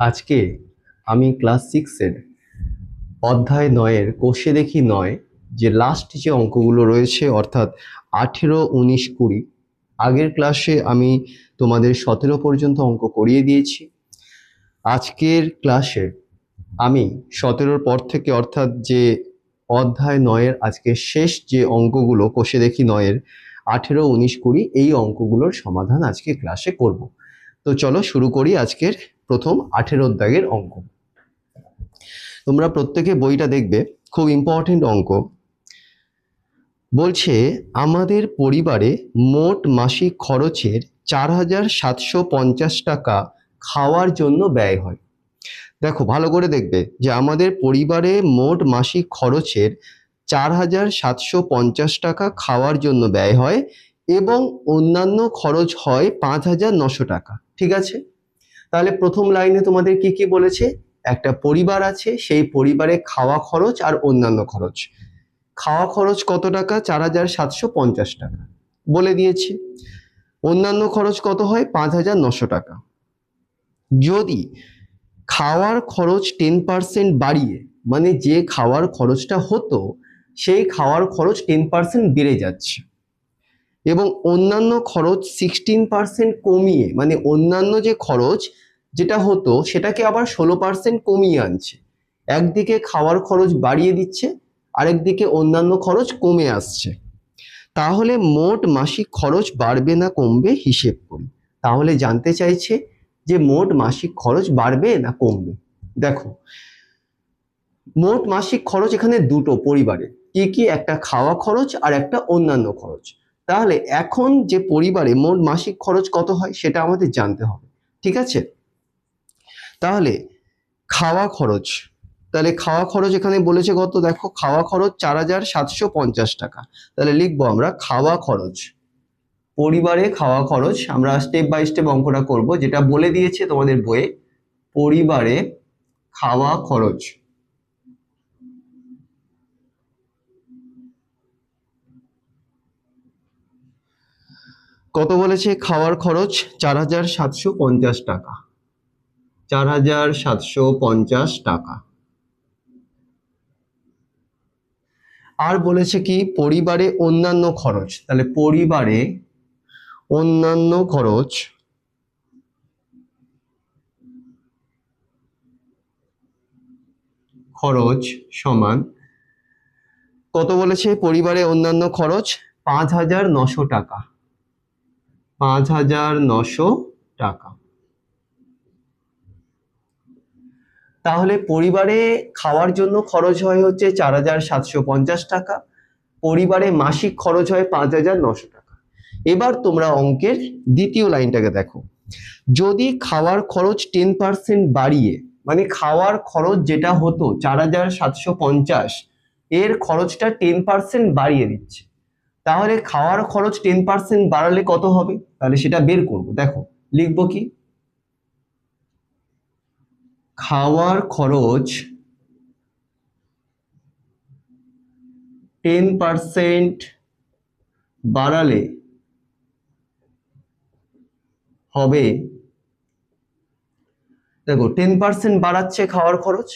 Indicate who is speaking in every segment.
Speaker 1: আজকে আমি ক্লাস 6-এর অধ্যায় 9-এর কোষে দেখি 9 যে লাস্ট যে অঙ্কগুলো রয়েছে অর্থাৎ 18, 19, 20 আগের ক্লাসে আমি তোমাদের 17 পর্যন্ত অঙ্ক করিয়ে দিয়েছি। আজকের ক্লাসে আমি 17-র পর থেকে অর্থাৎ যে অধ্যায় 9-এর আজকে শেষ যে অঙ্কগুলো কোষে দেখি 9-এর 18, 19, 20 এই অঙ্কগুলোর সমাধান আজকে ক্লাসে করব। তো চলো শুরু করি আজকের প্রথম 18 অধ্যায়ের অঙ্ক। তোমরা প্রত্যেকে বইটা দেখবে, খুব ইম্পর্টেন্ট অঙ্ক। বলছে আমাদের পরিবারে মোট মাসিক খরচের 4,750 টাকা খাওয়ার জন্য ব্যয় হয়। দেখো ভালো করে দেখবে যে আমাদের পরিবারে মোট মাসিক খরচের 4,750 টাকা খাওয়ার জন্য ব্যয় হয় এবং অন্যান্য খরচ হয় 5,900 টাকা। ঠিক আছে, তাহলে প্রথম লাইনে তোমাদের কি কি বলেছে? একটা পরিবার আছে, সেই পরিবারে খাওয়া খরচ আর অন্যান্য খরচ। খাওয়া খরচ কত টাকা? 4,750 টাকা বলে দিয়েছে। অন্যান্য খরচ কত হয়? 5,900 টাকা। যদি খাওয়ার খরচ 10% বাড়িয়ে, মানে যে খাওয়ার খরচটা হতো সেই খাওয়ার খরচ 10% বেড়ে যাচ্ছে, এবং অন্যান্য খরচ 16% কমিয়ে, মানে অন্যান্য যে খরচ যেটা হতো সেটাকে আবার 16% কমিয়ে আনছে। একদিকে খাওয়ার খরচ বাড়িয়ে দিচ্ছে, আরেকদিকে অন্যান্য খরচ কমে আসছে, তাহলে মোট মাসিক খরচ বাড়বে না কমবে হিসেব করি। তাহলে জানতে চাইছে যে মোট মাসিক খরচ বাড়বে না কমবে। দেখো মোট মাসিক খরচ এখানে দুটো পরিবারে, কি কি? একটা খাওয়া খরচ আর একটা অন্যান্য খরচ। তাহলে এখন যে পরিবারে মোট মাসিক খরচ কত হয় সেটা আমাদের জানতে হবে। ঠিক আছে, তাহলে খাওয়া খরচ, তাহলে খাওয়া খরচ এখানে বলেছে কত? দেখো খাওয়া খরচ 4,750 টাকা। তাহলে লিখবো আমরা খাওয়া খরচ, পরিবারে খাওয়া খরচ। আমরা স্টেপ বাই স্টেপ অঙ্কটা করব, যেটা বলে দিয়েছে তোমাদের বইয়ে। পরিবারে খাওয়া খরচ কত বলেছে? খাওয়ার খরচ 4,750 টাকা। 4,750 টাকা। আর বলেছে কি? পরিবারে অন্যান্য খরচ। তাহলে পরিবারে অন্যান্য খরচ সমান কত বলেছে? পরিবারে অন্যান্য খরচ 5,900 টাকা। 5,900 টাকা। তাহলে পরিবারে খাওয়ার জন্য খরচ হয় হচ্ছে 4,750 টাকা, পরিবারে মাসিক খরচ হয় 5,900 টাকা। এবার তোমরা অঙ্কের দ্বিতীয় লাইনটাকে দেখো। যদি খাওয়ার খরচ 10% বাড়িয়ে, মানে খাওয়ার খরচ যেটা হতো 4,750 এর খরচটা 10% বাড়িয়ে দিচ্ছে, তাহলে খাওয়ার খরচ 10% বাড়ালে কত হবে? তাহলে সেটা বের করব। দেখো লিখবো কি? খাওয়ার খরচ 10% বাড়ালে হবে, দেখো 10% বাড়াচ্ছে খাওয়ার খরচ,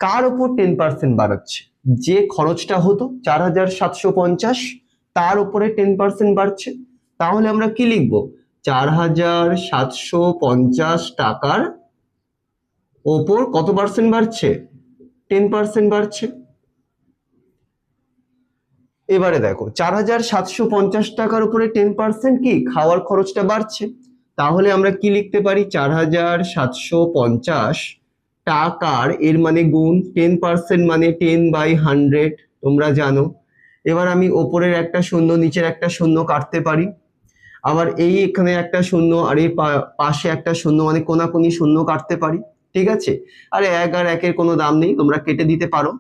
Speaker 1: কার উপর 10% বাড়াচ্ছে? যে খরচটা হতো 4,750 তার উপরে 10% বাড়ছে। তাহলে আমরা কি লিখবো? 4,750 টাকার ওপর কত পার্সেন্ট বাড়ছে? 10% বাড়ছে। এবারে দেখো 4,750 টাকার উপরে 10% কি? খাওয়ার খরচটা বাড়ছে। তাহলে আমরা কি লিখতে পারি? 4,750 টাকার, এর মানে গুণ 10% মানে 10/100, তোমরা জানো। এবার আমি ওপরের একটা শূন্য নিচের একটা শূন্য কাটতে পারি, আবার এই এখানে একটা শূন্য আর এই পাশে একটা শূন্য, মানে কোনাকুনি শূন্য কাটতে পারি। ঠিক আছে, আরে এক আর একের কোনো দাম নেই, তোমরা কেটে দিতে পারো।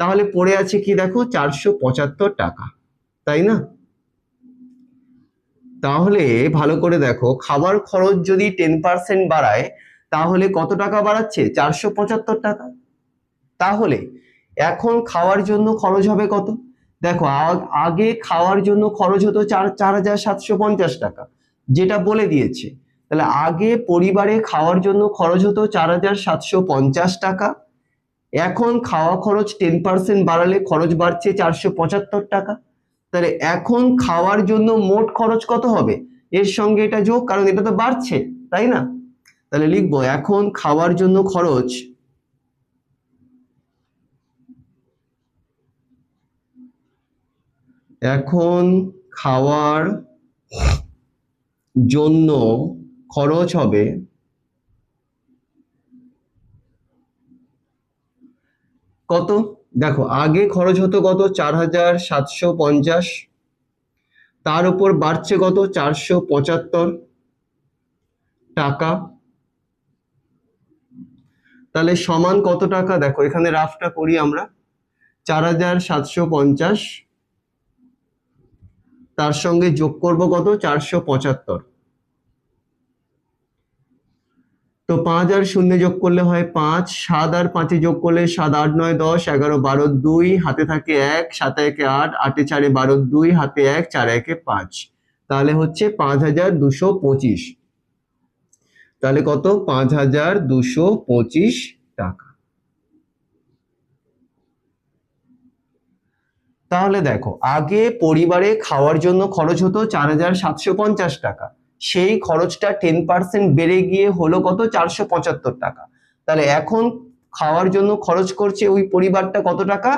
Speaker 1: তাহলে পড়ে আছে কি? দেখো 475 টাকা, তাই না? তাহলে ভালো করে দেখো, খাবার খরচ যদি 10% বাড়ায় তাহলে কত টাকা বাড়াচ্ছে? 475 টাকা। তাহলে এখন খাওয়ার জন্য খরচ হবে কত? দেখো আগে খাওয়ার জন্য খরচ হতো 4,750 টাকা, যেটা বলে দিয়েছে। তাহলে আগে পরিবারে খাওয়ার জন্য খরচ হতো 4,750 টাকা, এখন খাওয়া খরচ 10% বাড়ালে খরচ বাড়ছে 475 টাকা। তাহলে এখন খাওয়ার জন্য মোট খরচ কত হবে, এর সঙ্গে এটা যোগ, কারণ এটা তো বাড়ছে, তাই না? তাহলে লিখবো এখন খাওয়ার জন্য খরচ এখন খাওয়ার জন্য খরচ হবে কত? দেখো আগে খরচ হতো কত, 4,750, তার উপর বাড়ছে কত, 475 টাকা। তাহলে সমান কত টাকা? দেখো এখানে রাফটা করি আমরা, 4,750 তার সঙ্গে যোগ করব কত, 475। তো 5 আর 0 যোগ করলে হয় 5, 7 আর 5 যোগ করলে 7, 8, 9, 10, 11, 12, 2, হাতে থাকে 1, 7 1 8, 8 4 12, 2, হাতে 1, 4 1 5, তাহলে হচ্ছে 5,225। তাহলে কত, 5,225 টাকা। তাহলে দেখো আগে পরিবারে খাওয়ার জন্য খরচ হতো 4,750 টাকা, সেই খরচটা 10% বেড়ে গিয়ে হলো কত, 475 টাকা। তাহলে এখন খাওয়ার জন্য খরচ করছে ওই পরিবারটা কত টাকা,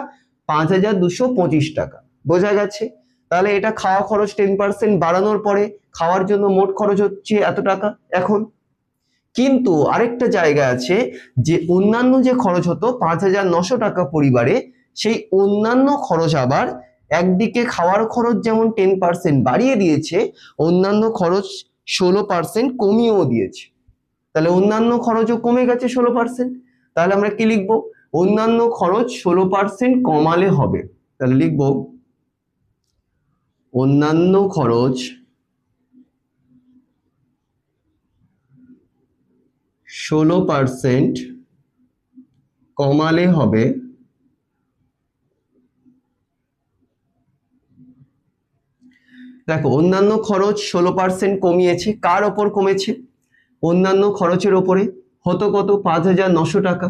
Speaker 1: 5,225 টাকা। বোঝা গেছে? তাহলে এটা খাওয়া খরচ 10% বাড়ানোর পরে খাওয়ার জন্য মোট খরচ হচ্ছে এত টাকা এখন। কিন্তু আরেকটা জায়গা আছে যে অন্যান্য যে খরচ হতো 5,900 টাকা পরিবারে, সেই অন্যান্য খরচ আবার একদিকে খাওয়ার খরচ যেমন 10% বাড়িয়ে দিয়েছে, অন্যান্য খরচ 16% কমিয়েও দিয়েছে। তাহলে অন্যান্য খরচও কমে গেছে 16%। তাহলে আমরা কি লিখবো, অন্যান্য খরচ 16% কমালে হবে। তাহলে লিখবো অন্যান্য খরচ 16% কমালে হবে। দেখো অন্যান্য খরচ 16% কমিয়েছে, কার ওপর কমেছে, অন্যান্য খরচের ওপরে। হতো কত, 5,900 টাকা।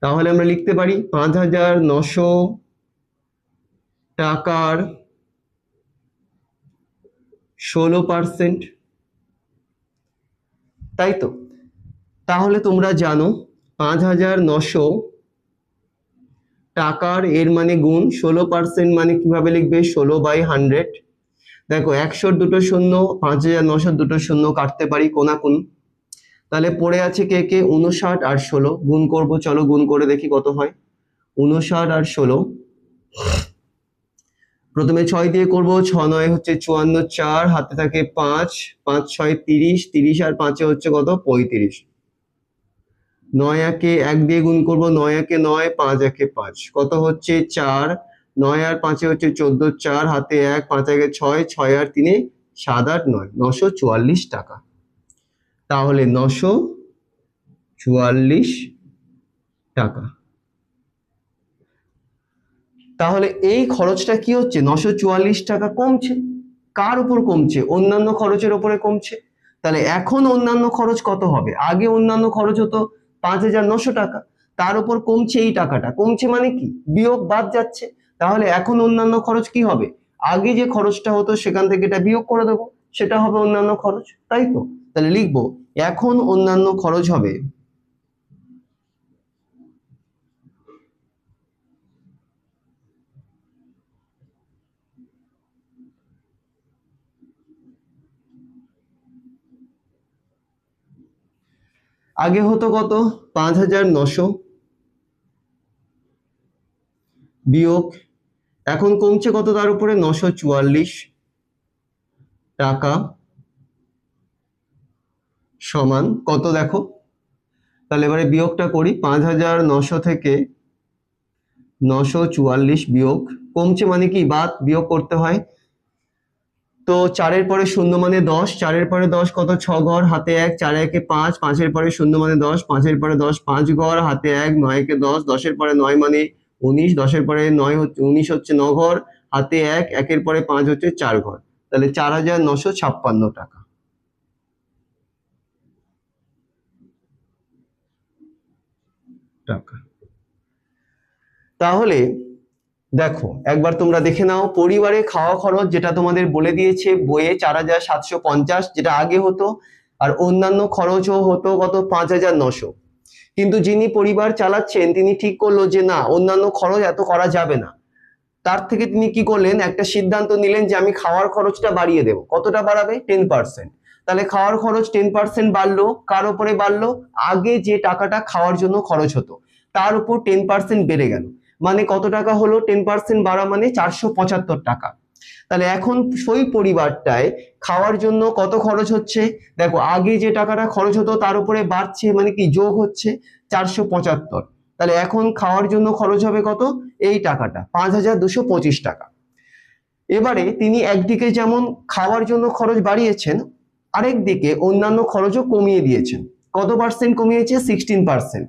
Speaker 1: তাহলে আমরা লিখতে পারি 5,900 টাকার 16%, তাই তো? তাহলে তোমরা জানো 5,900 টাকার এর মানে গুণ 16% মানে কিভাবে লিখবে, 16/100। দেখো 100 দুটো শূন্য, 5,900 দুটো শূন্য কাটতে পারি কোনাকুনি। তাহলে পড়ে আছে কে কে, 59 আর 16 গুণ করব, চলো গুণ করে দেখি কত হয়। 59 আর 16, প্রথমে 6 দিয়ে করব, 6 9 হচ্ছে 54, 4 হাতে থাকে 5, 5 6 30, 30 আর 5 হচ্ছে কত, 35। 9 একে 1 দিয়ে গুণ করব, 9 একে 9, 5 একে 5, কত হচ্ছে 4, 9 আর 5 হচ্ছে 14, 4 হাতে 1, 5 একে 6, 6 আর 3 7 8 9, 944 টাকা। তাহলে 944 টাকা। তাহলে এই খরচটা কি হচ্ছে, 944 টাকা কমছে। কার উপর কমছে, অন্যান্য খরচের উপরে কমছে। তাহলে এখন অন্যান্য খরচ কত হবে, আগে অন্যান্য খরচ হতো 5,900 টাকা, তার উপর কমছে এই টাকাটা, কমছে মানে কি, বিয়োগ বাদ যাচ্ছে। তাহলে এখন অন্যান্য খরচ কি হবে, আগে যে খরচটা হতো সেখান থেকে এটা বিয়োগ করে দেবো, সেটা হবে অন্যান্য খরচ, তাই তো? তাহলে লিখবো এখন অন্যান্য খরচ হবে আগে হতো কত, 5,900 বিয়োগ, এখন কমছে কত তার উপরে, 944 টাকা সমান কত, দেখো। তাহলে এবারে বিয়োগটা করি, 5,900 থেকে 944 বিয়োগ, কমছে মানে কি, বাদ বিয়োগ করতে হয়। তো 4-এর পরে 0 মানে 10, 4-এর পরে 10 কত, 6 ঘর হাতে 1, 4 একে 5, 5-এর পরে 0 মানে 10, 5-এর পরে 10 5 ঘর হাতে 1, 9 একে 10, 10-এর পরে 9 মানে 19, 10-এর পরে 9 হচ্ছে 19 হচ্ছে 9 ঘর হাতে 1, 1-এর পরে 5 হচ্ছে 4 ঘর। তাহলে 4,956 টাকা। টাকা। তাহলে দেখো একবার তোমরা দেখে নাও, পরিবারে খাওয়া খরচ যেটা তোমাদের বলে দিয়েছে বইয়ে 4750 যেটা আগে হতো, আর অন্যান্য খরচও হতো কত 5900। কিন্তু যিনি পরিবার চালাচ্ছেন তিনি ঠিক করলো যে না, অন্যান্য খরচ এত করা যাবে না। তার থেকে তিনি কি করলেন, একটা সিদ্ধান্ত নিলেন যে আমি খাওয়ার খরচটা বাড়িয়ে দেবো। কতটা বাড়াবে? 10%। তাহলে খাওয়ার খরচ 10% বাড়লো। কার উপরে বাড়লো? আগে যে টাকাটা খাওয়ার জন্য খরচ হতো তার উপর 10% বেড়ে গেল। মানে কত টাকা হলো? 10% বাড়া মানে 475 টাকা। তাহলে এখন সেই পরিবারটায় খাওয়ার জন্য কত খরচ হচ্ছে? দেখো আগে যে টাকাটা খরচ হতো তার উপরে বাড়ছে, মানে কি যোগ হচ্ছে 475। তাহলে এখন খাওয়ার জন্য খরচ হবে কত? এই টাকাটা 5225 টাকা। এবারে তিনি একদিকে যেমন খাওয়ার জন্য খরচ বাড়িয়েছেন, আরেক দিকে অন্যান্য খরচও কমিয়ে দিয়েছেন। কত পার্সেন্ট কমিয়েছে? 16%।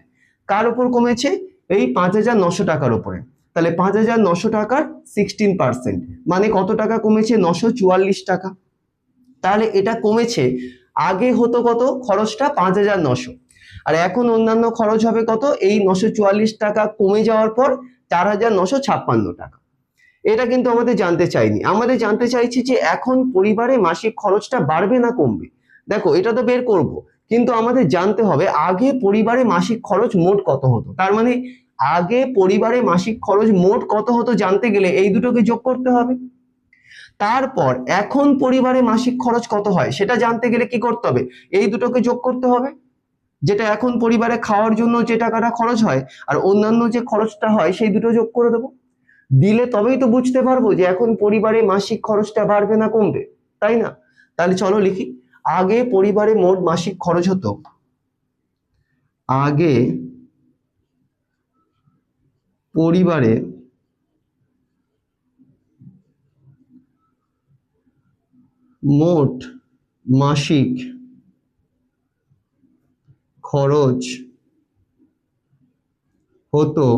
Speaker 1: কার উপর কমেছে? এই 5900 টাকার উপরে। তাহলে 5900 টাকার 16% মানে কত টাকা কমেছে? 944 টাকা। তাহলে এটা কমেছে। আগে হতো কত খরচটা? 5900, আর এখন অন্যান্য খরচ হবে কত? এই 944 টাকা কমে যাওয়ার পর 4956 টাকা। এটা কিন্তু আমাদের জানতে চাইনি, আমাদের জানতে চাইছি যে এখন পরিবারে মাসিক খরচটা বাড়বে না কমবে। দেখো এটা তো বের করব, কিন্তু আমাদের জানতে হবে আগে পরিবারে মাসিক খরচ মোট কত হতো। তার মানে আগে পরিবারে মাসিক খরচ মোট কত হতো জানতে গেলে এই দুটোকে যোগ করতে হবে। তারপর এখন পরিবারে মাসিক খরচ কত হয় সেটা জানতে গেলে কি করতে হবে? এই দুটোকে যোগ করতে হবে। যেটা এখন পরিবারে খাওয়ার জন্য যে টাকাটা খরচ হয় আর অন্যান্য যে খরচটা হয় সেই দুটো যোগ করে দেবো। দিলে তবেই তো বুঝতে পারবো যে এখন পরিবারে মাসিক খরচটা বাড়বে না কমবে, তাই না? তাহলে চলো লিখি। আগে পরিবারে মোট মাসিক খরচ হতো, আগে পরিবারে মোট মাসিক খরচ হতো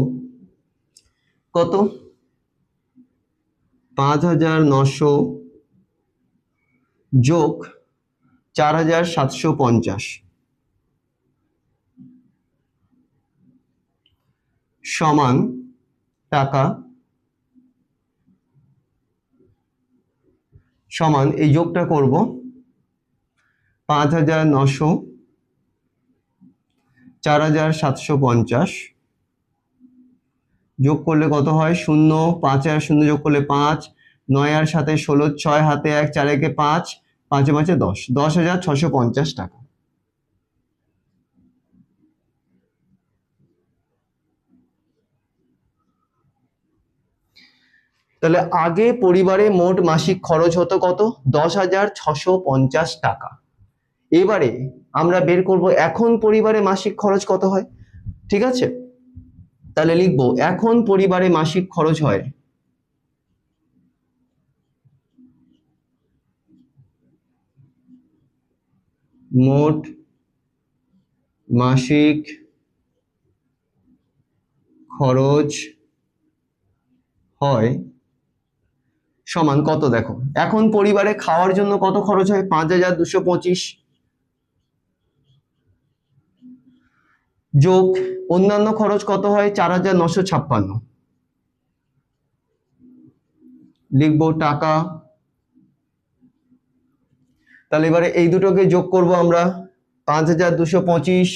Speaker 1: কত? 5900 যোগ 4750 সমান টাকা সমান এই যোগটা করব 5900 4750 যোগ করলে কত হয়? 0, 5 আর 0 যোগ করলে 5, 9 আর 7 16, 6 হাতে 1, 4 একে 5, 5 5 10, 10,650 টাকা। তাহলে আগে পরিবারে মোট মাসিক খরচ হতো কত? 10,650 টাকা। এবারে আমরা বের করব এখন পরিবারে মাসিক খরচ কত হয়। ঠিক আছে, তাহলে লিখবো এখন পরিবারে মাসিক খরচ হয় মোট মাসিক খরচ হয় সমান কত? দেখো এখন পরিবারে খাওয়ার জন্য কত খরচ হয়? 5225 যোগ অন্যান্য খরচ কত হয়? 4956 লিখবো টাকা। তাহলে এবারে এই দুটোকে যোগ করব আমরা, 5225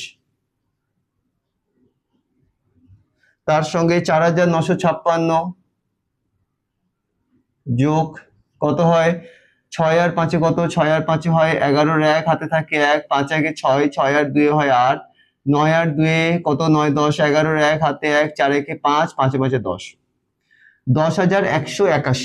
Speaker 1: তার সঙ্গে 4956 যোগ কত হয়? 6 আর 5 কত? 6 আর 5 হয় 11, 1 হাতে থাকে 1, 5 একে 6, 6 আর 2 হয় 8, 9 আর 2 কত? 9, 10, 11, 1 হাতে 1, 4 একে 5, 5 5 10, 10,181।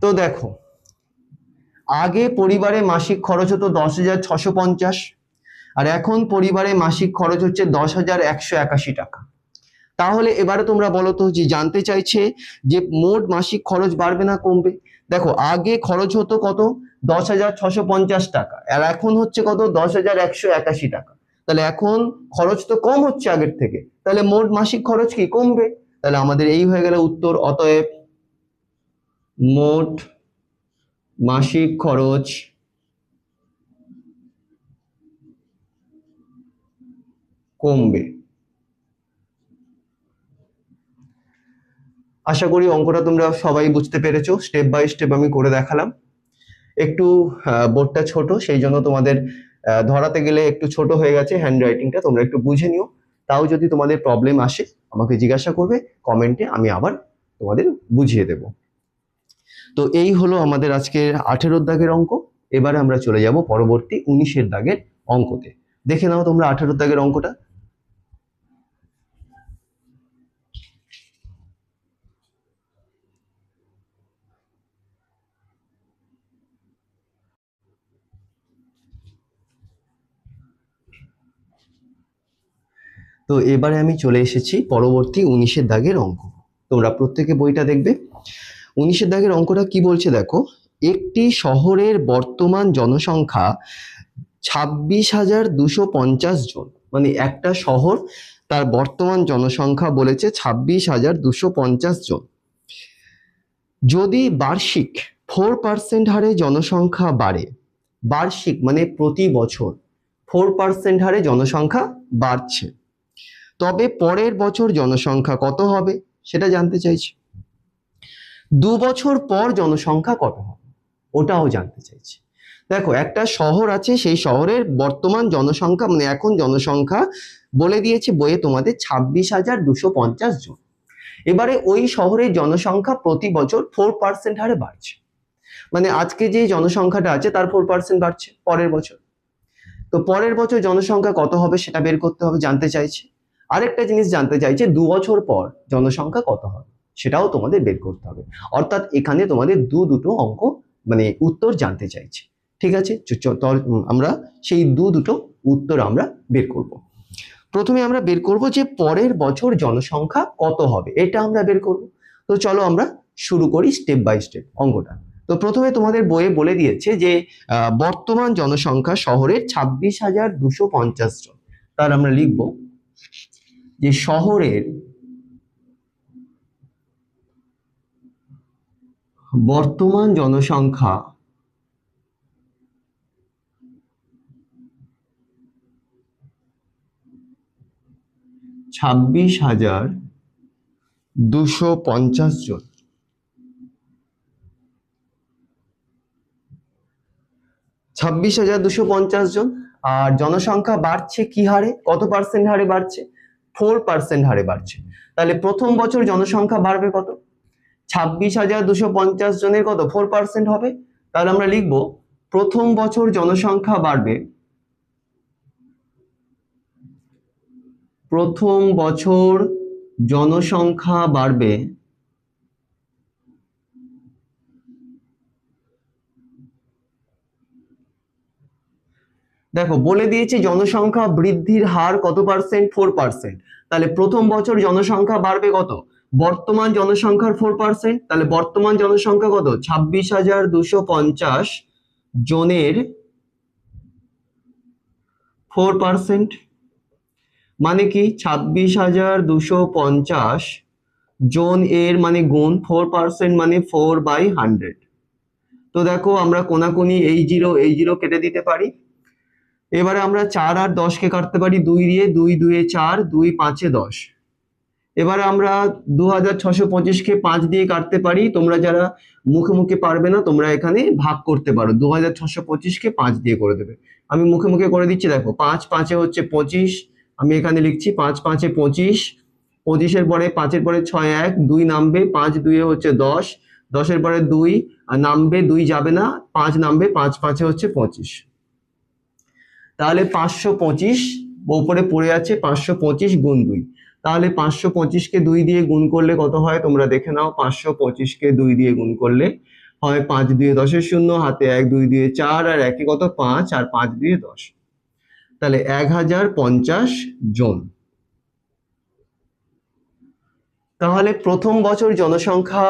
Speaker 1: তো দেখো আগে পরিবারে মাসিক খরচ হতো 10,650 আর এখন পরিবারে মাসিক খরচ হচ্ছে 10,181 টাকা। তাহলে এবারে তোমরা বলো তো, যে জানতে চাইছে যে মোট মাসিক খরচ বাড়বে না কমবে। দেখো আগে খরচ হতো কত? 10,650 টাকা, আর এখন হচ্ছে কত? 10,181 টাকা। তাহলে এখন খরচ তো কম হচ্ছে আগের থেকে, তাহলে মোট মাসিক খরচ কি কমবে? তাহলে আমাদের এই হয়ে গেল উত্তর। অতএব মোট মাসিক খরচ কমবে। আশা করি অঙ্কটা তোমরা সবাই বুঝতে পেরেছো, স্টেপ বাই স্টেপ আমি করে দেখালাম। একটু বোর্ডটা ছোট, সেই জন্য তোমাদের ধরাতে গেলে একটু ছোট হয়ে গেছে হ্যান্ড রাইটিংটা, তোমরা একটু বুঝে নিও। তাও যদি তোমাদের প্রবলেম আসে আমাকে জিজ্ঞাসা করবে কমেন্টে, আমি আবার তোমাদের বুঝিয়ে দেব। তো এই হলো আমাদের আজকের 18 দাগের অঙ্ক। এবারে আমরা চলে যাব পরবর্তী 19 দাগের অঙ্কতে। দেখে নাও তোমরা 18 দাগের অঙ্কটা। তো এবারে আমি চলে এসেছি পরবর্তী 19 দাগের অঙ্ক। তোমরা প্রত্যেকে বইটা দেখবে। 19 দাগের অঙ্কটা কি বলছে দেখো, একটি শহরের বর্তমান জনসংখ্যা 26,250 জন। মানে একটা শহর, তার বর্তমান জনসংখ্যা বলেছে 26,250 জন। যদি বার্ষিক 4% হারে জনসংখ্যা বাড়ে, বার্ষিক মানে প্রতি বছর 4% হারে জনসংখ্যা বাড়ছে, তবে পরের বছর জনসংখ্যা কত হবে সেটা জানতে চাইছি। 2 বছর পর জনসংখ্যা কত হবে ওটাও জানতে চাইছি। দেখো একটা শহর আছে, সেই শহরের বর্তমান জনসংখ্যা মানে এখন জনসংখ্যা বলে দিয়েছে বইয়ে তোমাদের 26,250 জন। এবারে ওই শহরের জনসংখ্যা প্রতি বছর 4% হারে বাড়ছে, মানে আজকে যে জনসংখ্যাটা আছে তার 4% বাড়ছে পরের বছর। তো পরের বছর জনসংখ্যা কত হবে সেটা বের করতে হবে, জানতে চাইছে। আরেকটা জিনিস জানতে চাইছে 2 বছর পর জনসংখ্যা কত হবে সেটাও তোমাদের বের করতে হবে। অর্থাৎ এখানে তোমাদের দুটো অঙ্ক মানে উত্তর জানতে চাইছে। ঠিক আছে, আমরা সেই দুটো উত্তর আমরা বের করব। প্রথমে আমরা বের করব যে পরের বছর জনসংখ্যা কত হবে, এটা আমরা বের করব। তো চলো আমরা শুরু করি স্টেপ বাই স্টেপ অঙ্কটা। তো প্রথমে তোমাদের বইয়ে বলে দিয়েছে যে বর্তমান জনসংখ্যা শহরের 26,250 জন। তাহলে আমরা লিখব যে শহরের বর্তমান জনসংখ্যা 26,250 জন। 26,250 জন। আর জনসংখ্যা বাড়ছে কি হারে, কত পার্সেন্ট হারে বাড়ছে? 4% হারে বাড়ছে। তাহলে প্রথম বছর জনসংখ্যা বাড়বে কত? 26,250 জনের কত 4% হবে। তাহলে আমরা লিখব প্রথম বছর জনসংখ্যা বাড়বে, প্রথম বছর জনসংখ্যা বাড়বে দেখো বলে দিয়েছে জনসংখ্যা বৃদ্ধির হার কত পার্সেন্ট, 4%। তাহলে প্রথম বছর জনসংখ্যা বাড়বে কত, বর্তমান জনসংখ্যার 4%। তাহলে বর্তমান জনসংখ্যা কত, 26,250 জনের 4%। মানে কি 26,250 জন এর মানে গুণ 4% মানে 4/100। তো দেখো আমরা কোনাকুনি এই জিরো কেটে দিতে পারি। এবারে আমরা 4 আর 10 কে কাটতে পারি 2 দিয়ে, 2 2 এ 4, 2 5 এ 10। এবারে আমরা 2625 কে 5 দিয়ে কাটতে পারি। তোমরা যারা মুখে মুখে পারবে না তোমরা এখানে ভাগ করতে পারো, 2625 কে 5 দিয়ে করে দেবে। আমি মুখে মুখে করে দিচ্ছি, দেখো 5 5 এ হচ্ছে 25, আমি এখানে লিখছি 5 5 এ 25, 25 এর পরে 5 এর পরে 6 1, 2 নামবে, 5 2 এ হচ্ছে 10, 10 এর পরে 2 নামবে, 2 যাবে না, 5 নামবে, 5 5 এ হচ্ছে 25। তাহলে 525 উপরে পড়ে আছে 525 গুণ 2। তাহলে 525 কে 2 দিয়ে গুণ করলে কত হয় তোমরা দেখে নাও। 525 কে 2 দিয়ে গুণ করলে হয় 5 2 10 0, হাতে 1 2 2 4 আর একে কত 5 আর 5 2 10। তাহলে 1050 জন। তাহলে প্রথম বছর জনসংখ্যা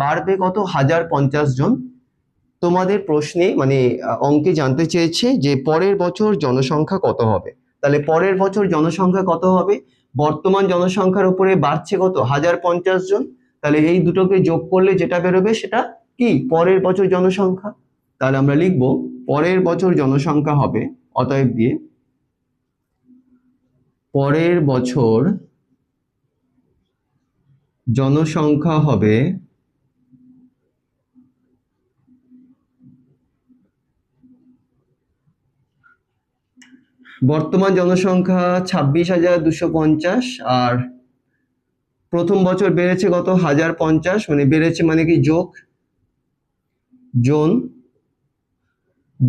Speaker 1: বাড়বে কত, 1050 জন। তোমাদের প্রশ্নে মানে অঙ্কে জানতে চেয়েছে যে পরের বছর জনসংখ্যা কত হবে। তাহলে পরের বছর জনসংখ্যা কত হবে, বর্তমান জনসংখ্যার উপরে বাড়ছে কত 1050 জন। তাহলে এই দুটোকে যোগ করলে যেটা বেরোবে সেটা কি পরের বছর জনসংখ্যা। তাহলে আমরা লিখব পরের বছর জনসংখ্যা হবে, অতএব দিয়ে পরের বছর জনসংখ্যা হবে বর্তমান জনসংখ্যা 26,250, আর প্রথম বছর বেড়েছে কত 1050, মানে বেড়েছে মানে কি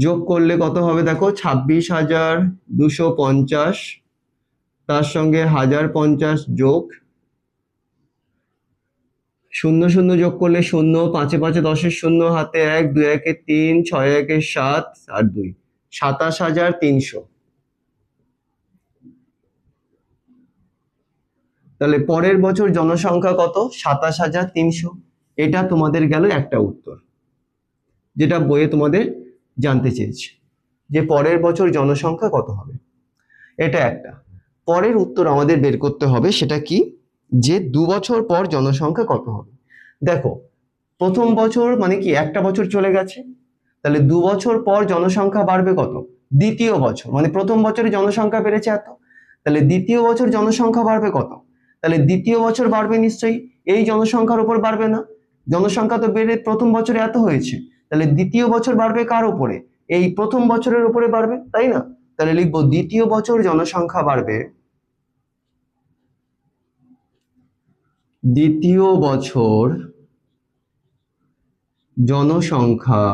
Speaker 1: যোগ করলে কত হবে দেখো 26,250, তার সঙ্গে 1050 যোগ 00 যোগ করলে 0, 5 5 10 0, হাতে 1, 2 1 3, 6 1 7 আর 2 27,300। তাহলে পরের বছর জনসংখ্যা কত 27,300। এটা তোমাদের গেল একটা উত্তর, যেটা বইয়ে তোমাদের জানতে চেয়েছে যে পরের বছর জনসংখ্যা কত হবে। এটা একটা। পরের উত্তর আমাদের বের করতে হবে, সেটা কি, যে 2 বছর পর জনসংখ্যা কত হবে। দেখো প্রথম বছর মানে কি একটা বছর চলে গেছে, তাহলে 2 বছর পর জনসংখ্যা বাড়বে কত, দ্বিতীয় বছর, মানে প্রথম বছরে জনসংখ্যা বেড়েছে এত, তাহলে দ্বিতীয় বছর জনসংখ্যা বাড়বে কত, তাহলে দ্বিতীয় বছর বাড়বে নিশ্চয়ই এই জনসংখ্যার উপর বাড়বে না, জনসংখ্যা তো বেড়ে প্রথম বছরে এত হয়েছে, তাহলে দ্বিতীয় বছর বাড়বে কার উপরে, এই প্রথম বছরের উপরে বাড়বে, তাই না। তাহলে লিখবো দ্বিতীয় বছর জনসংখ্যা বাড়বে, দ্বিতীয় বছর জনসংখ্যা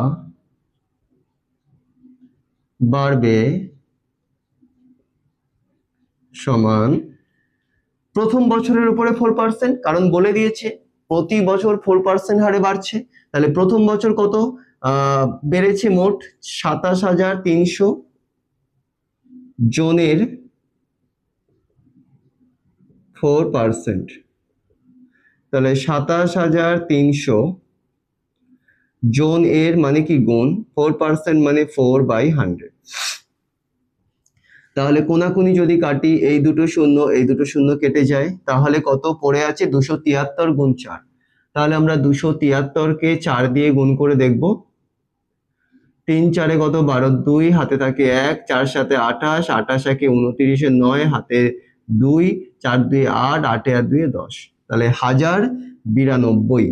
Speaker 1: বাড়বে সমান প্রথম বছরের উপরে 4%, কারণ বলে দিয়েছে প্রতি বছর 4% হারে বাড়ছে। তাহলে প্রথম বছর কত বেড়েছে, মোট 27,300 জনের 4%, তাহলে 27,300 জন এর মানে কি গুণ 4% মানে 4/100। তাহলে কোনাকুনি যদি কাটি, এই দুটো শূন্য কেটে যায়, তাহলে কত পড়ে আছে 273 গুণ 4। তাহলে আমরা 273কে 4 দিয়ে গুণ করে দেখব, 3 4 কত 12, 2 হাতে থাকে 1, 4 7 28, 28 1 29, 9 হাতে 2, 4 2 8, 8 আর 2 10, তাহলে 1092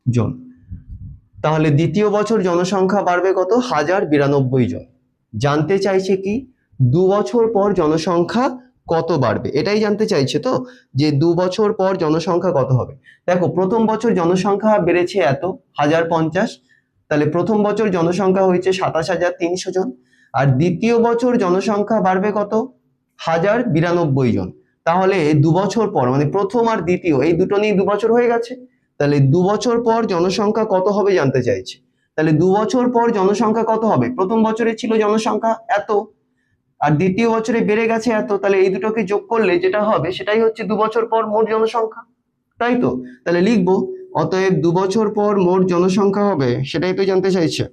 Speaker 1: জন। তাহলে দ্বিতীয় বছর জনসংখ্যা বাড়বে কত 1092 জন। জানতে চাইছে কি 2 বছর পর জনসংখ্যা কত বাড়বে, এটাই জানতে চাইছে তো, যে 2 বছর পর জনসংখ্যা কত হবে। দেখো প্রথম বছর জনসংখ্যা বেড়েছে এত 1050, তাহলে প্রথম বছর জনসংখ্যা হয়েছে 27,300 জন, আর দ্বিতীয় বছর জনসংখ্যা বাড়বে কত 1092 জন। তাহলে 2 বছর পর মানে প্রথম আর দ্বিতীয় এই দুটো নিয়ে 2 বছর হয়ে গেছে, তাহলে 2 বছর পর জনসংখ্যা কত হবে জানতে চাইছে। তাহলে 2 বছর পর জনসংখ্যা কত হবে, প্রথম বছরে ছিল জনসংখ্যা এত আর দ্বিতীয় বছরে বেড়ে গেছে এত, তাহলে এই দুটোকে যোগ করলে যেটা হবে সেটাই হচ্ছে 2 বছর পর মোট জনসংখ্যা, তাই তো। তাহলে লিখবো অতএব 2 বছর পর মোট জনসংখ্যা হবে, সেটাই তো জানতে চাইছে।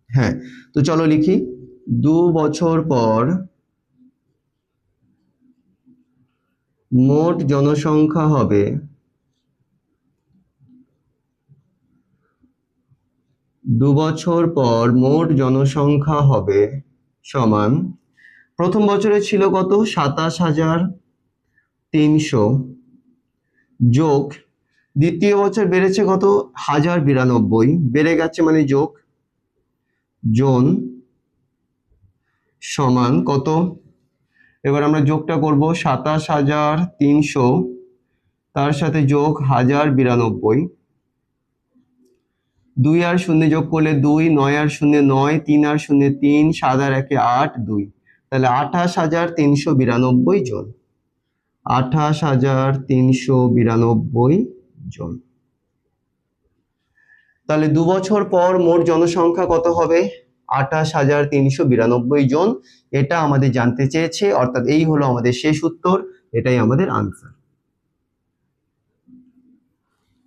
Speaker 1: হ্যাঁ, তো চলো লিখি 2 বছর পর মোট জনসংখ্যা হবে 2 বছর পর মোট জনসংখ্যা হবে সমান, প্রথম বছরে ছিল কত 27,300 যোগ দ্বিতীয় বছর বেড়েছে কত 1092, বেড়ে গেছে মানে যোগ জন সমান কত, এবার আমরা যোগটা করব 27,300 তার সাথে যোগ 1092, 2 আর 0 যোগ করলে 2, 9 আর 0 9, 3 আর 0 3, 7 আর 1 8, 2, তাহলে 28,392 জন, 28,392 জন। তাহলে 2 বছর পর মোট জনসংখ্যা কত হবে 28,392 জন, এটা আমাদের জানতে চেয়েছে, অর্থাৎ এই হলো আমাদের শেষ উত্তর, এটাই আমাদের আনসার।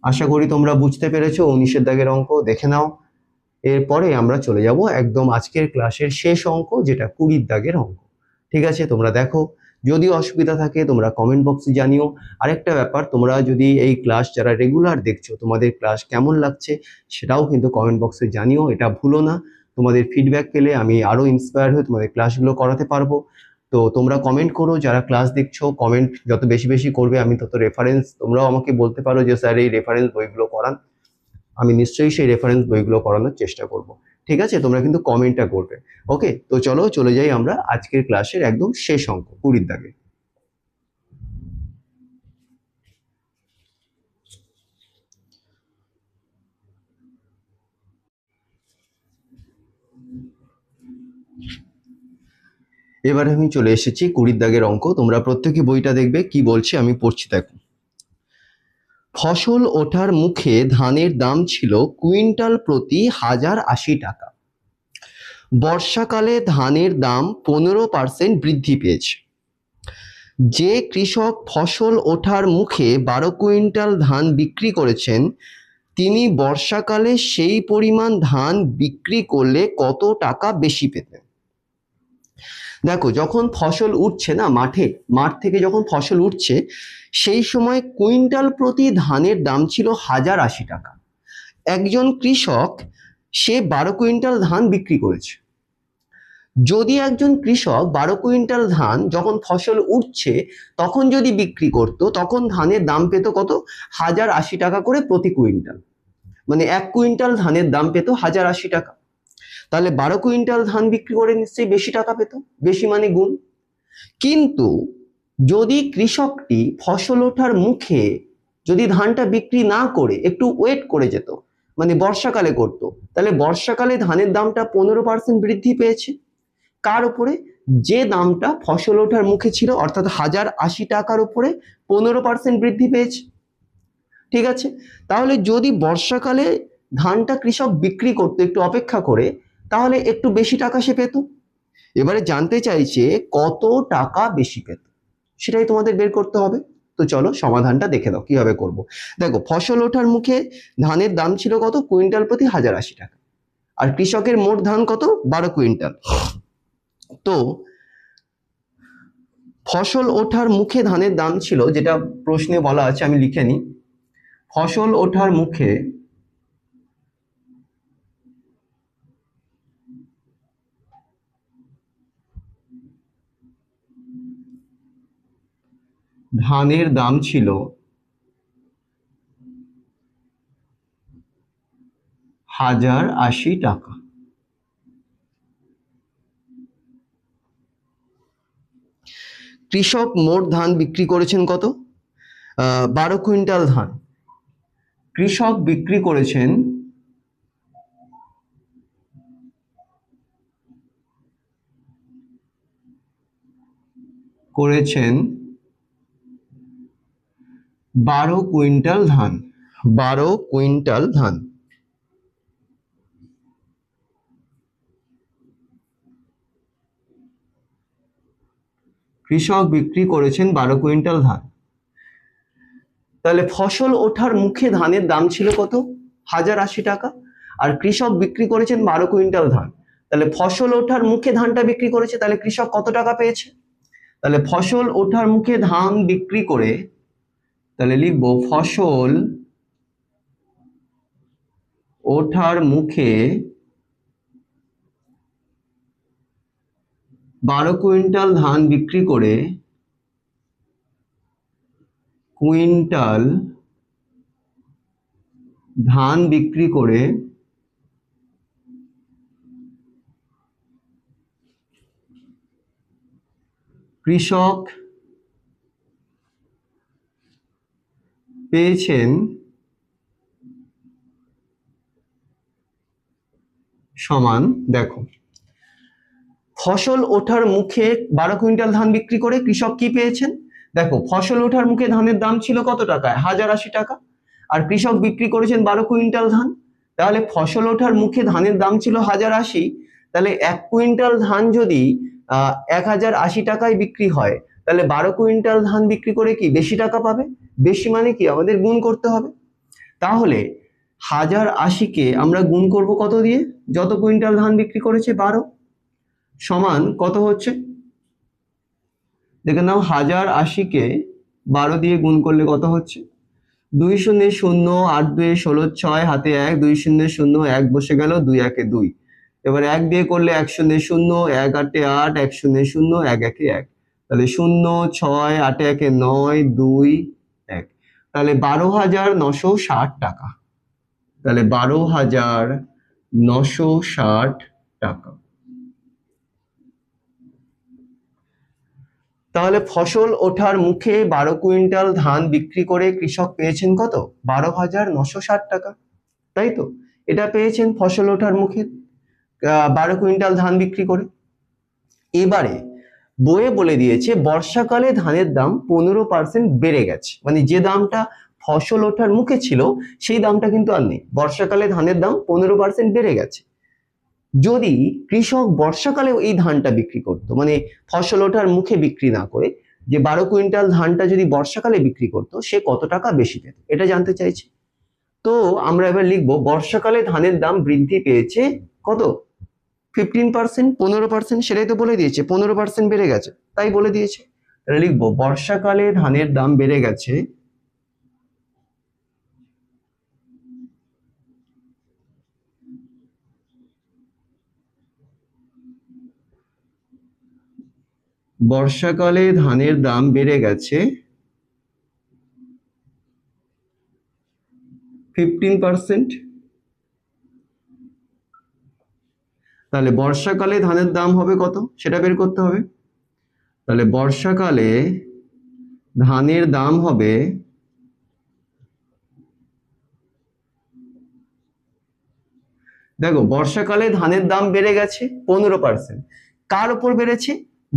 Speaker 1: আশা করি তোমরা বুঝতে পেরেছো। 19 দাগের অঙ্ক দেখে নাও, এরপরে আমরা চলে যাব একদম আজকের ক্লাসের শেষ অঙ্ক, যেটা 20 দাগের অঙ্ক। ঠিক আছে, তোমরা দেখো যদি অসুবিধা থাকে তোমরা কমেন্ট বক্সে জানিও। আরেকটা ব্যাপার, তোমরা যদি এই ক্লাস যারা রেগুলার দেখছো তোমাদের ক্লাস কেমন লাগছে সেটাও কিন্তু কমেন্ট বক্সে জানিও, এটা ভুলো না। তোমাদের ফিডব্যাক পেলে আমি আরো ইন্সপায়ার হয়ে তোমাদের ক্লাসগুলো করাতে পারবো। তো তোমরা কমেন্ট করো, যারা ক্লাস দেখছো কমেন্ট যত বেশি বেশি করবে আমি তত রেফারেন্স, তোমরাও আমাকে বলতে পারো যে স্যার এই রেফারেন্স বইগুলো করান, আমি নিশ্চয়ই সেই রেফারেন্স বইগুলো করানোর চেষ্টা করব। ঠিক আছে, তোমরা কিন্তু কমেন্টটা করবে। ওকে, তো চলো চলে যাই আমরা আজকের ক্লাসের একদম শেষ অঙ্ক 20 দাগে। এবার আমি চলে এসেছি 20 দাগের অঙ্ক। তোমরা প্রত্যেকে বইটা দেখবে, কি বলছে আমি পড়ছি দেখো। ফসল ওঠার মুখে ধানের দাম ছিল কুইন্টাল প্রতি 1080 টাকা। বর্ষাকালে ধানের দাম 15% বৃদ্ধি পেয়েছে। যে কৃষক ফসল ওঠার মুখে 12 কুইন্টাল ধান বিক্রি করেছেন তিনি বর্ষাকালে সেই পরিমাণ ধান বিক্রি করলে কত টাকা বেশি পেতেন? দেখো, যখন ফসল উঠছে না মাঠ থেকে যখন ফসল উঠছে সেই সময় কুইন্টাল প্রতি ধানের দাম ছিল 1080 টাকা। একজন কৃষক সে 12 কুইন্টাল ধান বিক্রি করেছে। যদি একজন কৃষক 12 কুইন্টাল ধান যখন ফসল উঠছে তখন যদি বিক্রি করত, তখন ধানের দাম পেত কত? 1080 টাকা করে প্রতি কুইন্টাল। মানে 1 কুইন্টাল ধানের দাম পেত 1080 টাকা। তাহলে 12 কুইন্টাল ধান বিক্রি করে নিশ্চয়ই বেশি টাকা পেত, বেশি মানে গুণ। কিন্তু যদি কৃষকটি ফসল ওঠার মুখে যদি ধানটা বিক্রি না করে একটু ওয়েট করে যেত, মানে বর্ষাকালে করত, তাহলে বর্ষাকালে ধানের দামটা 15% বৃদ্ধি পেয়েছে। কার উপরে? যে দামটা ফসল ওঠার মুখে ছিল, অর্থাৎ 1080 টাকার উপরে 15% বৃদ্ধি পেয়েছে। ঠিক আছে, তাহলে যদি বর্ষাকালে ধানটা কৃষক বিক্রি করতো একটু অপেক্ষা করে, তাহলে একটু বেশি টাকা সে পেত। এবারে জানতে চাইছে কত টাকা বেশি পেত, সেটাই তোমাদের বের করতে হবে। তো চলো সমাধানটা দেখে দাও কিভাবে করব। দেখো, ফসল ওঠার মুখে ধানের দাম ছিল কত? কুইন্টাল প্রতি 1080 টাকা। আর কৃষকের মোট ধান কত? 12 কুইন্টাল। তো ফসল ওঠার মুখে ধানের দাম ছিল, যেটা প্রশ্নে বলা আছে আমি লিখে নিই, ফসল ওঠার মুখে ধানের দাম ছিল 1080 টাকা। কৃষক মোট ধান বিক্রি করেছেন কত? 12 কুইন্টাল ধান। কৃষক বিক্রি করেছেন 12 কুইন্টাল ধান। 12 কুইন্টাল ধান। কৃষক বিক্রি করেছেন 12 কুইন্টাল ধান। তাহলে ফসল ওঠার মুখে ধানের দাম ছিল কত? 1080 টাকা। আর কৃষক বিক্রি করেছেন 12 কুইন্টাল ধান। তাহলে ফসল ওঠার মুখে ধানটা বিক্রি করেছে, তাহলে কৃষক কত টাকা পেয়েছে? তাহলে ফসল ওঠার মুখে ধান বিক্রি করে, তাহলে লিখবো ফসল ওঠার মুখে 12 কুইন্টাল ধান বিক্রি করে কুইন্টাল ধান বিক্রি করে কৃষক পেয়েছেন সমান, দেখো ফসল ওঠার মুখে 12 কুইন্টাল ধান বিক্রি করে কৃষক কি পেয়েছেন? দেখো, ফসল ওঠার মুখে ধানের দাম ছিল কত টাকায়? 1080 টাকা। আর কৃষক বিক্রি করেছেন 12 কুইন্টাল ধান। তাহলে ফসল ওঠার মুখে ধানের দাম ছিল 1080। তাহলে 1 কুইন্টাল ধান যদি 1080 টাকায় বিক্রি হয়, তাহলে 12 কুইন্টাল ধান বিক্রি করে কি বেশি টাকা পাবে? বেশি মানে কি আমাদের গুণ করতে হবে। তাহলে 1080-কে আমরা গুণ করব কত দিয়ে? যত কুইন্টাল ধান বিক্রি করেছে 12 সমান কত হচ্ছে? দেখে নাও 1080-কে 12 দিয়ে গুণ করলে কত হচ্ছে, 2 0 0 8 2 16 6 হাতে 1, 2 0 0 1 বসে গেল, 2 1 2। এবার 1 দিয়ে করলে 1 0 0 1 8 8 1 0 0 1 1 1, তাহলে 0 6 8 1 9 2 1, তাহলে 12,960 টাকা। তাহলে 12,960 টাকা। তাহলে ফসল ওঠার মুখে 12 কুইন্টাল ধান বিক্রি করে কৃষক পেয়েছেন কত, 12,960 টাকা, তাই তো? এটা পেয়েছেন ফসল ওঠার মুখে 12 কুইন্টাল ধান বিক্রি করে। এবারে বইয়ে বলে দিয়েছে বর্ষাকালে ধানের দাম 15% বেড়ে গেছে, মানে যে দামটা ফসল ওঠার মুখে ছিল সেই দামটা কিন্তু আর নেই, বর্ষাকালে ধানের দাম 15% বেড়ে গেছে। যদি কৃষক বর্ষাকালে এই ধানটা বিক্রি করতো, মানে ফসল ওঠার মুখে বিক্রি না করে যে 12 কুইন্টাল ধানটা যদি বর্ষাকালে বিক্রি করতো, সে কত টাকা বেশি পেত, এটা জানতে চাইছে। তো আমরা এবার লিখবো বর্ষাকালে ধানের দাম বৃদ্ধি পেয়েছে কত, 15%, 15%, সেটাই তো বলে দিয়েছে, 15% বেড়ে গেছে, তাই বলে দিয়েছে। তাহলে লিখবো বর্ষাকালে ধানের দাম বেড়ে গেছে বর্ষাকালে ধানের দাম বেড়ে গেছে 15%। তাহলে বর্ষাকালে ধানের দাম হবে কত সেটা বের করতে হবে। তাহলে বর্ষাকালে ধানের দাম হবে, দেখো বর্ষাকালে ধানের দাম বেড়ে গেছে 15%, কার উপর বেড়েছে,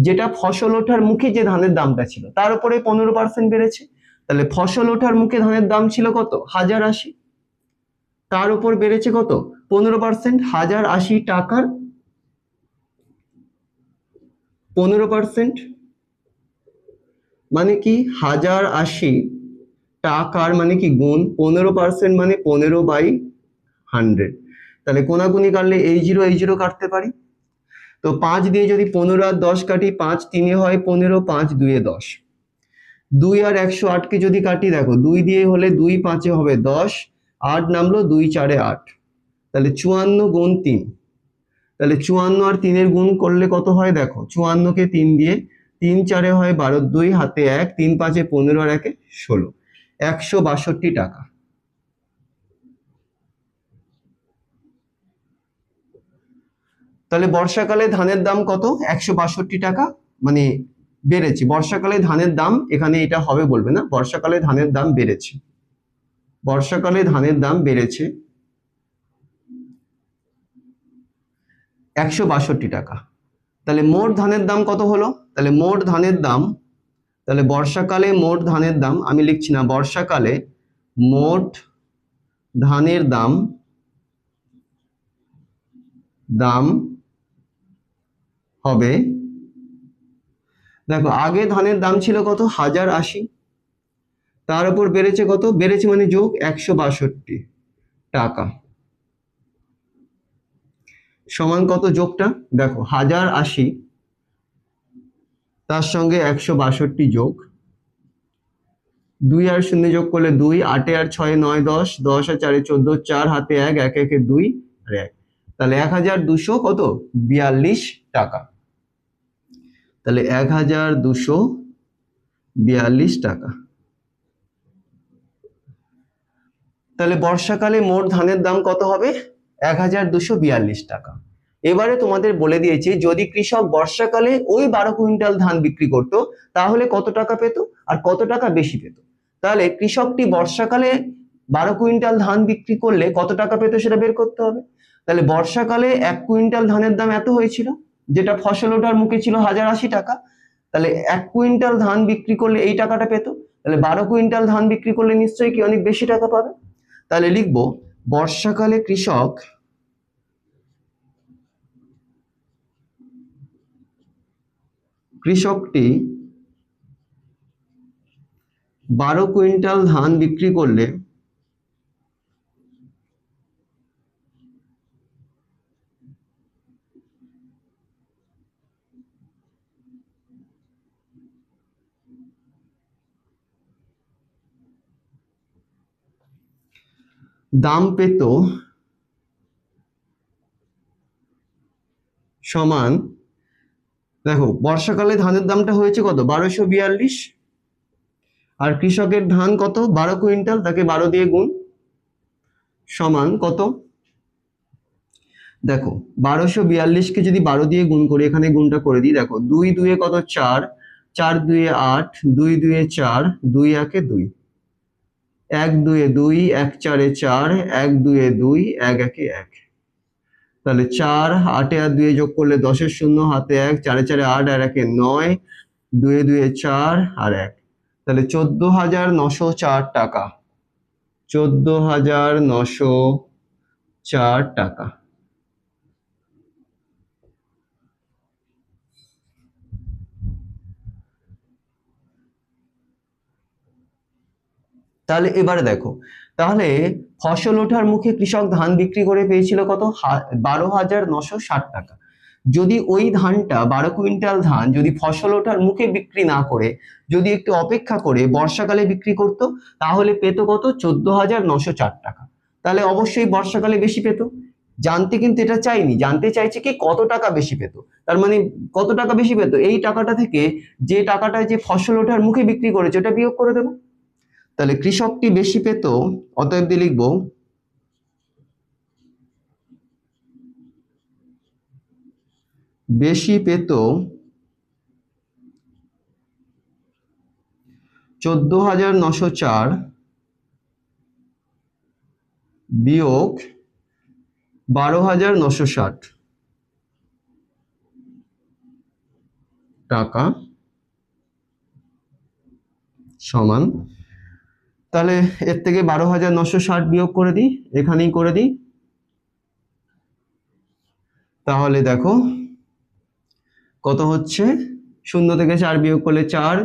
Speaker 1: যেটা ফসল ওঠার মুখে যে ধানের দামটা ছিল তার উপরে 15% বেড়েছে। তাহলে ফসল ওঠার মুখে ধানের দাম ছিল কত, 1080, তার উপর বেড়েছে কত, 15%, 1080 টাকার 15%, মানে কি 1080 টাকার মানে কি গুণ 15%, মানে 15/100। তাহলে কোনাকুনি কাটলে এই জিরো কাটতে পারি। তো 5 দিয়ে যদি 15 আর 10 কাটি, 5 3 হয় 15, 5 2 10, 2 আর 108 কে যদি কাটি, দেখো 2 দিয়ে হলে 2 5 হবে 10, 8 নামলো, 2 4 8, তাহলে 54 গুণ 3। তাহলে 54 আর 3 এর গুণ করলে কত হয়, দেখো 54 কে 3 দিয়ে, 3 4 হয় 12, 2 হাতে 1, 3 5 15 আর 1 16, 162 টাকা। তাহলে বর্ষাকালে ধানের দাম কত, 162 টাকা, মানে বেড়েছে বর্ষাকালে ধানের দাম, এখানে এটা হবে বলবে না, বর্ষাকালে ধানের দাম বেড়েছে, বর্ষাকালে ধানের দাম বেড়েছে 162 টাকা। তাহলে মোট ধানের দাম কত হলো, তাহলে মোট ধানের দাম, তাহলে বর্ষাকালে মোট ধানের দাম, আমি লিখছি না, বর্ষাকালে মোট ধানের দাম দাম হবে, দেখো আগে ধানের দাম ছিল কত, 1080, তার উপর বেড়েছে কত, বেড়েছে মানে যোগ 162 টাকা, সমান কত যোগটা, দেখো 1080 তার সঙ্গে 162 যোগ, 2 আর 0 যোগ করলে 2, 8 আর 6 9 10, 10 আর 4 14, 4 হাতে 1, 1 1 2 আর 1, তাহলে 1200 কত, 42 টাকা। তাহলে 1242 টাকা। তাহলে বর্ষাকালে মোট ধানের দাম কত হবে, 1242 টাকা। এবারে তোমাদের বলে দিয়েছি যদি কৃষক বর্ষাকালে ওই 12 কুইন্টাল ধান বিক্রি করত তাহলে কত টাকা পেত আর কত টাকা বেশি পেত। তাহলে কৃষকটি বর্ষাকালে 12 কুইন্টাল ধান বিক্রি করলে কত টাকা পেত সেটা বের করতে হবে। তাহলে বর্ষাকালে 1 কুইন্টাল ধানের দাম এত হয়েছিল, যেটা ফসল ওঠার মুখে ছিল 1080 টাকা, তাহলে 1 কুইন্টাল ধান বিক্রি করলে এই টাকাটা পেত, তাহলে 12 কুইন্টাল ধান বিক্রি করলে নিশ্চয়ই কি অনেক বেশি টাকা পাবে। তাহলে লিখবো বর্ষাকালে কৃষকটি 12 কুইন্টাল ধান বিক্রি করলে দাম পেত সমান, দেখো বর্ষাকালে ধানের দামটা হয়েছে কত 1242, আর কৃষকের ধান কত 12 কুইন্টাল, তাকে 12 দিয়ে গুণ, সমান কত, দেখো 1242কে যদি 12 দিয়ে গুণ করি, এখানে গুণটা করে দিই, দেখো 2 2 কত 4, 4 2 8, 2 2 4, 2 1 2, 1 2 2, 1 4 4, 1 2 2, 1 1 1, তাহলে 4, 8 আর 2 যোগ করলে 10 এর 0, হাতে 1, 4 4 8 আর 1 9, 2 2 4 আর 1, তাহলে 14,904 টাকা, 14,904 টাকা। তাহলে এবারে দেখো, তাহলে ফসল ওঠার মুখে কৃষক ধান বিক্রি করে পেয়েছিল কত 12,960 টাকা। যদি ওই ধানটা 12 কুইন্টাল ধান যদি ফসল ওঠার মুখে বিক্রি না করে যদি একটু অপেক্ষা করে বর্ষাকালে বিক্রি করত, তাহলে পেত কত 14,904 টাকা। তাহলে অবশ্যই বর্ষাকালে বেশি পেত। জানতে কিন্তু এটা চাইনি, জানতে চাইছে কি কত টাকা বেশি পেত। তার মানে কত টাকা বেশি পেত, এই টাকাটা থেকে যে টাকাটা যে ফসল ওঠার মুখে বিক্রি করেছে ওটা বিয়োগ করে দেবো। তাহলে কৃষকটি বেশি পেত, অতএব দিয়ে লিখব বেশি পেত 14,904 বিয়োগ 12,960 টাকা সমান, তাহলে এর থেকে 12,960 বিয়োগ করে দিই, এখানেই করে দিই, তাহলে দেখো কত হচ্ছে, 0 থেকে 4 বিয়োগ করলে 4,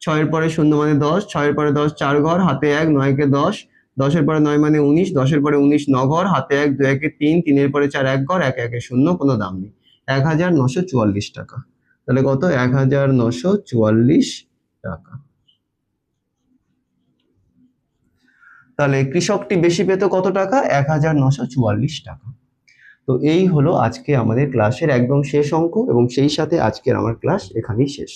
Speaker 1: 6 এর পরে 0 মানে 10, 6 এর পরে 10 4 ঘর, হাতে 1, 9 কে 10, 10 এর পরে 9 মানে 19, 10 এর পরে 19 9 ঘর, হাতে 1, 2 1 3, 3 এর পরে 4 1 ঘর, 1 1 0, কোনো দাম নেই, 1,944 টাকা। তাহলে কত 1,944 টাকা। তাহলে কৃষকটি বেশি পেত কত টাকা 1,944 টাকা। তো এই হলো আজকে আমাদের ক্লাসের একদম শেষ অঙ্ক, এবং সেই সাথে আজকের আমার ক্লাস এখানেই শেষ।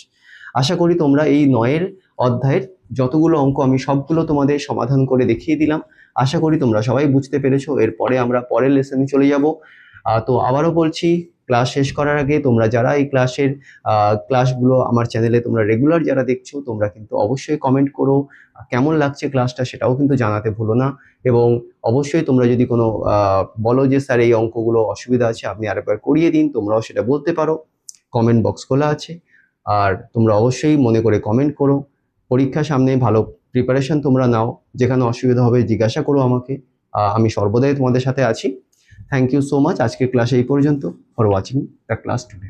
Speaker 1: আশা করি তোমরা এই 9 অধ্যায়ের যতগুলো অঙ্ক আমি সবগুলো তোমাদের সমাধান করে দেখিয়ে দিলাম। আশা করি তোমরা সবাই বুঝতে পেরেছো। এরপরে আমরা পরের লেসনে চলে যাব। তো আবারও বলছি, ক্লাস শেষ করার আগে তোমরা যারা এই ক্লাসগুলো আমার চ্যানেলে তোমরা রেগুলার যারা দেখছো, তোমরা কিন্তু অবশ্যই কমেন্ট করো কেমন লাগছে ক্লাসটা, সেটাও কিন্তু জানাতে ভুলো না। এবং অবশ্যই তোমরা যদি কোনো বলো যে স্যার এই অঙ্কগুলো অসুবিধা আছে, আপনি আরেকবার করিয়ে দিন, তোমরাও সেটা বলতে পারো, কমেন্ট বক্স খোলা আছে। আর তোমরা অবশ্যই মনে করে কমেন্ট করো। পরীক্ষা সামনে, ভালো প্রিপারেশন তোমরা নাও, যেখানে অসুবিধা হবে জিজ্ঞাসা করো আমাকে, আমি সর্বদাই তোমাদের সাথে আছি। Thank you so much. আজকের ক্লাস এই পর্যন্ত। For watching the class today.